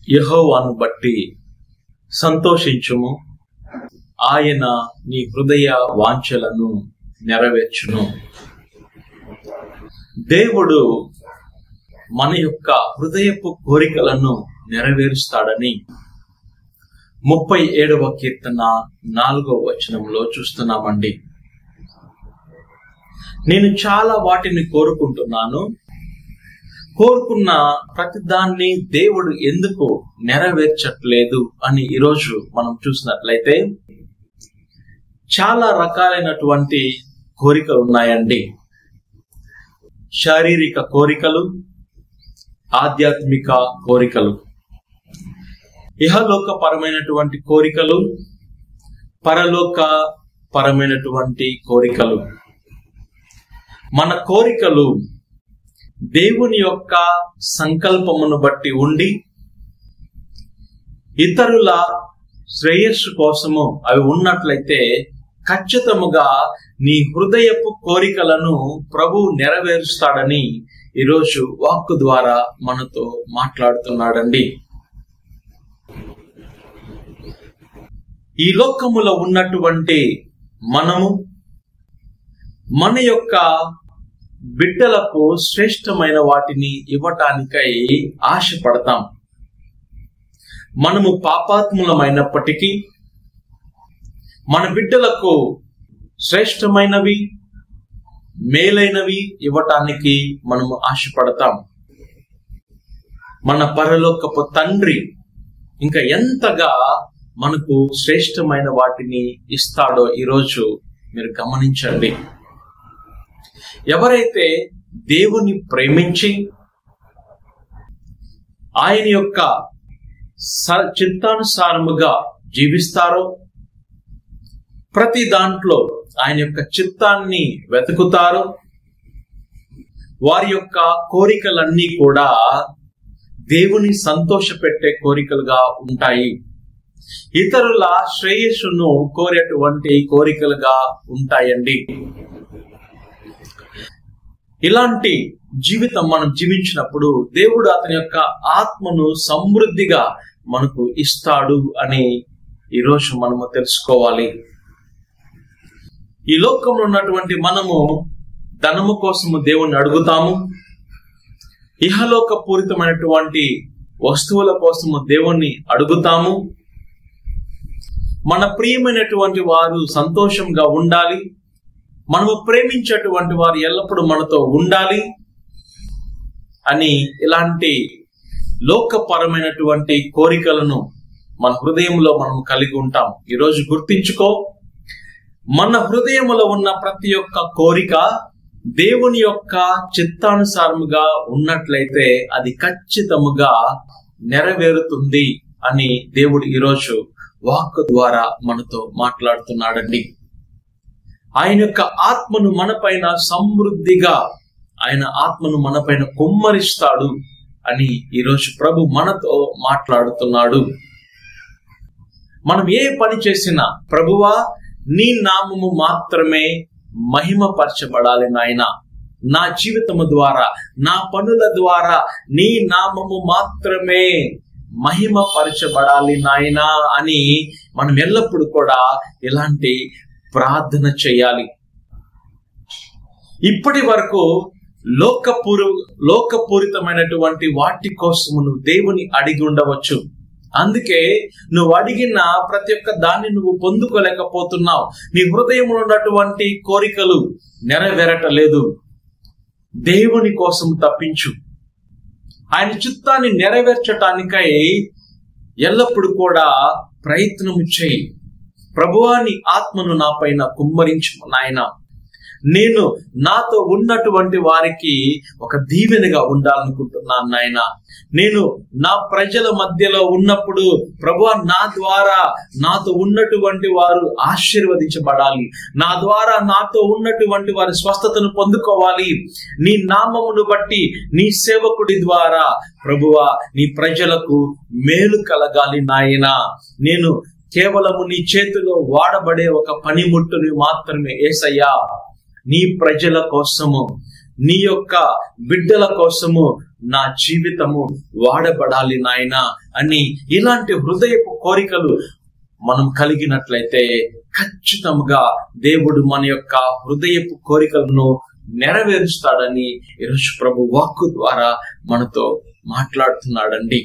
యెహోవాను బట్టి సంతోషించుము, ఆయన నీ హృదయ వాంఛలను నెరవేర్చును. దేవుడు మన యొక్క హృదయపు కోరికలను నెరవేరుస్తాడని 37వ కీర్తన 4వ వచనంలో చూస్తున్నామండి. నేను చాలా వాటిని కోరుకుంటున్నాను, కోరుకున్న ప్రతిదాన్ని దేవుడు ఎందుకు నెరవేర్చట్లేదు అని ఈరోజు మనం చూసినట్లయితే చాలా రకాలైనటువంటి కోరికలు ఉన్నాయండి. శారీరక కోరికలు, ఆధ్యాత్మిక కోరికలు, ఇహలోక పరమైనటువంటి కోరికలు, పరలోక పరమైనటువంటి కోరికలు. మన కోరికలు దేవుని యొక్క సంకల్పమును బట్టి ఉండి ఇతరుల శ్రేయస్సు కోసము అవి ఉన్నట్లయితే ఖచ్చితముగా నీ హృదయపు కోరికలను ప్రభువు నెరవేరుస్తాడని ఈరోజు వాక్కు ద్వారా మనతో మాట్లాడుతున్నాడండి. ఈ లోకములో ఉన్నటువంటి మనము మన యొక్క బిడ్డలకు శ్రేష్టమైన వాటిని ఇవ్వటానికై ఆశపడతాం. మనము పాపాత్ములమైనప్పటికీ మన బిడ్డలకు శ్రేష్టమైనవి, మేలైనవి ఇవ్వటానికి మనము ఆశపడతాం. మన పరలోకపు తండ్రి ఇంకా ఎంతగా మనకు శ్రేష్టమైన వాటిని ఇస్తాడో ఈరోజు మీరు గమనించండి. ఎవరైతే దేవుని ప్రేమించి ఆయన యొక్క చిత్తానుసారముగా జీవిస్తారో, ప్రతి దాంట్లో ఆయన యొక్క చిత్తాన్ని వెతుకుతారో, వారి యొక్క కోరికలన్నీ కూడా దేవుని సంతోషపెట్టే కోరికలుగా ఉంటాయి. ఇతరుల శ్రేయస్సును కోరేటువంటి కోరికలుగా ఉంటాయండి. ఇలాంటి జీవితం మనం జీవించినప్పుడు దేవుడు అతని యొక్క ఆత్మను సమృద్ధిగా మనకు ఇస్తాడు అని ఈరోజు మనము తెలుసుకోవాలి. ఈ లోకంలో ఉన్నటువంటి మనము ధనము కోసము దేవుణ్ణి అడుగుతాము, ఇహలోక పూరితమైనటువంటి వస్తువుల కోసము దేవుణ్ణి అడుగుతాము. మన ప్రియమైనటువంటి వారు సంతోషంగా ఉండాలి, మనము ప్రేమించేటువంటి వారు ఎల్లప్పుడూ మనతో ఉండాలి అని ఇలాంటి లోకపరమైనటువంటి కోరికలను మన హృదయంలో మనం కలిగి ఉంటాం. ఈరోజు గుర్తించుకో, మన హృదయంలో ఉన్న ప్రతి ఒక్క కోరిక దేవుని యొక్క చిత్తానుసారముగా ఉన్నట్లయితే అది ఖచ్చితముగా నెరవేరుతుంది అని దేవుడు ఈరోజు వాక్కు ద్వారా మనతో మాట్లాడుతున్నాడండి. ఆయన యొక్క ఆత్మను మనపైన సమృద్ధిగా, ఆయన ఆత్మను మనపైన కుమ్మరిస్తాడు అని ఈరోజు ప్రభు మనతో మాట్లాడుతున్నాడు. మనం ఏ పని చేసినా ప్రభువా నీ నామము మాత్రమే మహిమపరచబడాలి నాయనా, నా జీవితము ద్వారా, నా పనుల ద్వారా నీ నామము మాత్రమే మహిమపరచబడాలి నాయనా అని మనం ఎల్లప్పుడూ కూడా ఇలాంటి ప్రార్థన చేయాలి. ఇప్పటి వరకు లోకపూరితమైనటువంటి వాటి కోసము నువ్వు దేవుని అడిగి ఉండవచ్చు. అందుకే నువ్వు అడిగిన ప్రతి ఒక్క దాన్ని నువ్వు పొందుకోలేకపోతున్నావు. నీ హృదయంలో ఉన్నటువంటి కోరికలు నెరవేరటలేదు. దేవుని కోసం తప్పించు. ఆయన చిత్తాన్ని నెరవేర్చటానికై ఎల్లప్పుడూ కూడా ప్రయత్నము చేయి. ప్రభువా నీ ఆత్మను నా పైన కుమ్మరించు నాయన, నేను నాతో ఉన్నటువంటి వారికి ఒక దీవెనగా ఉండాలనుకుంటున్నాను నాయన. నేను నా ప్రజల మధ్యలో ఉన్నప్పుడు ప్రభువా నా ద్వారా నాతో ఉన్నటువంటి వారు ఆశీర్వదించబడాలి, నా ద్వారా నాతో ఉన్నటువంటి వారి స్వస్థతను పొందుకోవాలి. నీ నామమును బట్టి నీ సేవకుడి ద్వారా ప్రభువా నీ ప్రజలకు మేలు కలగాలి నాయన. నేను కేవలము నీ చేతిలో వాడబడే ఒక పనిముట్టుని మాత్రమే యేసయ్యా. నీ ప్రజల కోసము నీ యొక్క బిడ్డల కోసము నా జీవితము వాడబడాలి నాయనా అని ఇలాంటి హృదయపు కోరికలు మనం కలిగినట్లయితే ఖచ్చితంగా దేవుడు మన యొక్క హృదయపు కోరికలను నెరవేరుస్తాడని ఈరోజు ప్రభు వాక్కు ద్వారా మనతో మాట్లాడుతున్నాడండి.